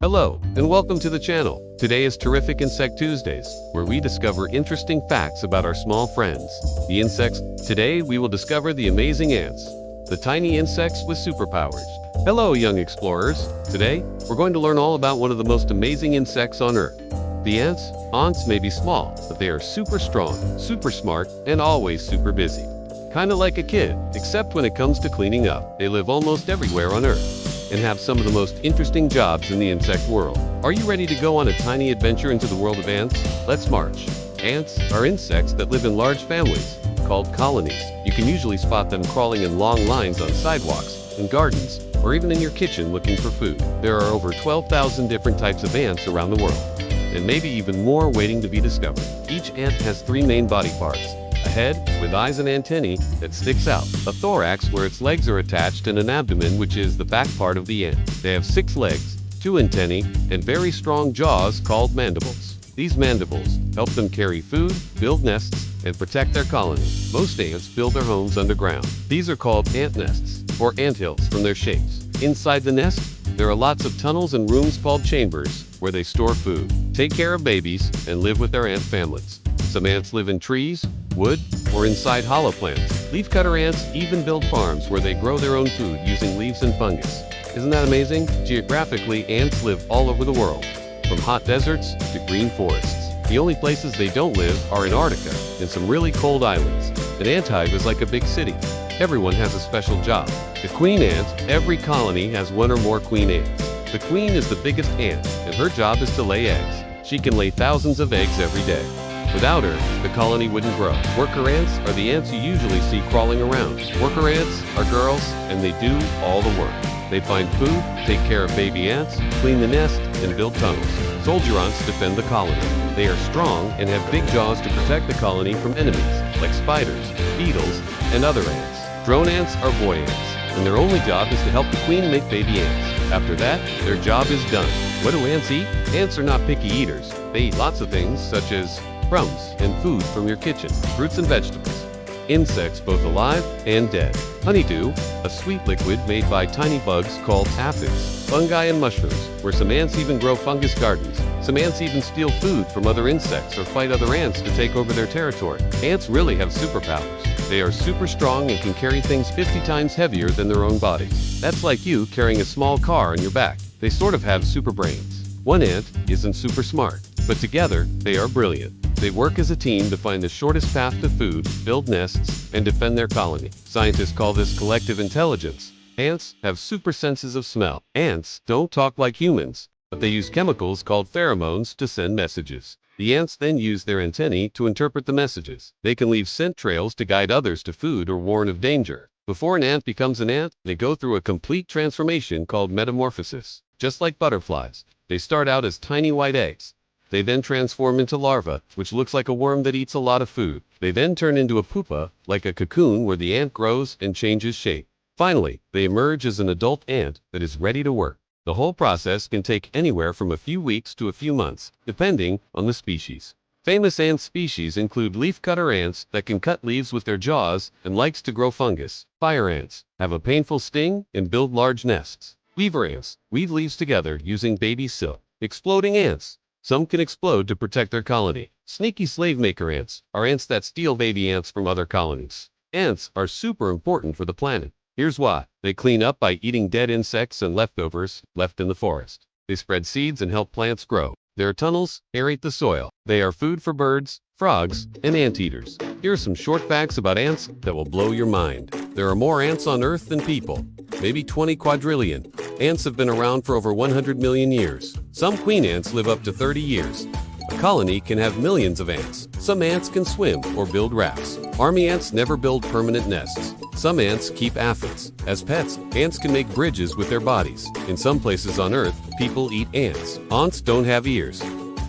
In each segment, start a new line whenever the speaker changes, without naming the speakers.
Hello, and welcome to the channel. Today is Terrific Insect Tuesdays, where we discover interesting facts about our small friends, the insects. Today, we will discover the amazing ants, the tiny insects with superpowers. Hello, young explorers. Today, we're going to learn all about one of the most amazing insects on Earth. The ants. Ants may be small, but they are super strong, super smart, and always super busy. Kinda like a kid, except when it comes to cleaning up. They live almost everywhere on Earth and have some of the most interesting jobs in the insect world. Are you ready to go on a tiny adventure into the world of ants? Let's march. Ants are insects that live in large families, called colonies. You can usually spot them crawling in long lines on sidewalks, in gardens, or even in your kitchen looking for food. There are over 12,000 different types of ants around the world, and maybe even more waiting to be discovered. Each ant has three main body parts: a head with eyes and antennae that sticks out, a thorax where its legs are attached, and an abdomen, which is the back part of the ant. They have 6 legs, 2 antennae, and very strong jaws called mandibles. These mandibles help them carry food, build nests, and protect their colony. Most ants build their homes underground. These are called ant nests, or anthills from their shapes. Inside the nest, there are lots of tunnels and rooms called chambers where they store food, take care of babies, and live with their ant families. Some ants live in trees, wood, or inside hollow plants. Leafcutter ants even build farms where they grow their own food using leaves and fungus. Isn't that amazing? Geographically, ants live all over the world, from hot deserts to green forests. The only places they don't live are Antarctica and some really cold islands. An ant hive is like a big city. Everyone has a special job. The queen ant. Every colony has one or more queen ants. The queen is the biggest ant, and her job is to lay eggs. She can lay thousands of eggs every day. Without her, the colony wouldn't grow. Worker ants are the ants you usually see crawling around. Worker ants are girls, and they do all the work. They find food, take care of baby ants, clean the nest, and build tunnels. Soldier ants defend the colony. They are strong and have big jaws to protect the colony from enemies, like spiders, beetles, and other ants. Drone ants are boy ants, and their only job is to help the queen make baby ants. After that, their job is done. What do ants eat? Ants are not picky eaters. They eat lots of things, such as crumbs and food from your kitchen, fruits and vegetables, insects both alive and dead, honeydew, a sweet liquid made by tiny bugs called aphids, fungi and mushrooms, where some ants even grow fungus gardens. Some ants even steal food from other insects or fight other ants to take over their territory. Ants really have superpowers. They are super strong and can carry things 50 times heavier than their own bodies. That's like you carrying a small car on your back. They sort of have super brains. One ant isn't super smart, but together they are brilliant. They work as a team to find the shortest path to food, build nests, and defend their colony. Scientists call this collective intelligence. Ants have super senses of smell. Ants don't talk like humans, but they use chemicals called pheromones to send messages. The ants then use their antennae to interpret the messages. They can leave scent trails to guide others to food or warn of danger. Before an ant becomes an ant, they go through a complete transformation called metamorphosis. Just like butterflies, they start out as tiny white eggs. They then transform into larvae, which looks like a worm that eats a lot of food. They then turn into a pupa, like a cocoon where the ant grows and changes shape. Finally, they emerge as an adult ant that is ready to work. The whole process can take anywhere from a few weeks to a few months, depending on the species. Famous ant species include leafcutter ants that can cut leaves with their jaws and likes to grow fungus. Fire ants have a painful sting and build large nests. Weaver ants weave leaves together using baby silk. Exploding ants. Some can explode to protect their colony. Sneaky slave maker ants are ants that steal baby ants from other colonies. Ants are super important for the planet. Here's why. They clean up by eating dead insects and leftovers left in the forest. They spread seeds and help plants grow. Their tunnels aerate the soil. They are food for birds, frogs, and anteaters. Here are some short facts about ants that will blow your mind. There are more ants on Earth than people. Maybe 20 quadrillion. Ants have been around for over 100 million years. Some queen ants live up to 30 years. A colony can have millions of ants. Some ants can swim or build rafts. Army ants never build permanent nests. Some ants keep aphids. As pets, ants can make bridges with their bodies. In some places on Earth, people eat ants. Ants don't have ears.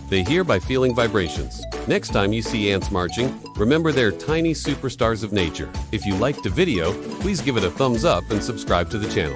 They hear by feeling vibrations. Next time you see ants marching, remember they're tiny superstars of nature. If you liked the video, please give it a thumbs up and subscribe to the channel.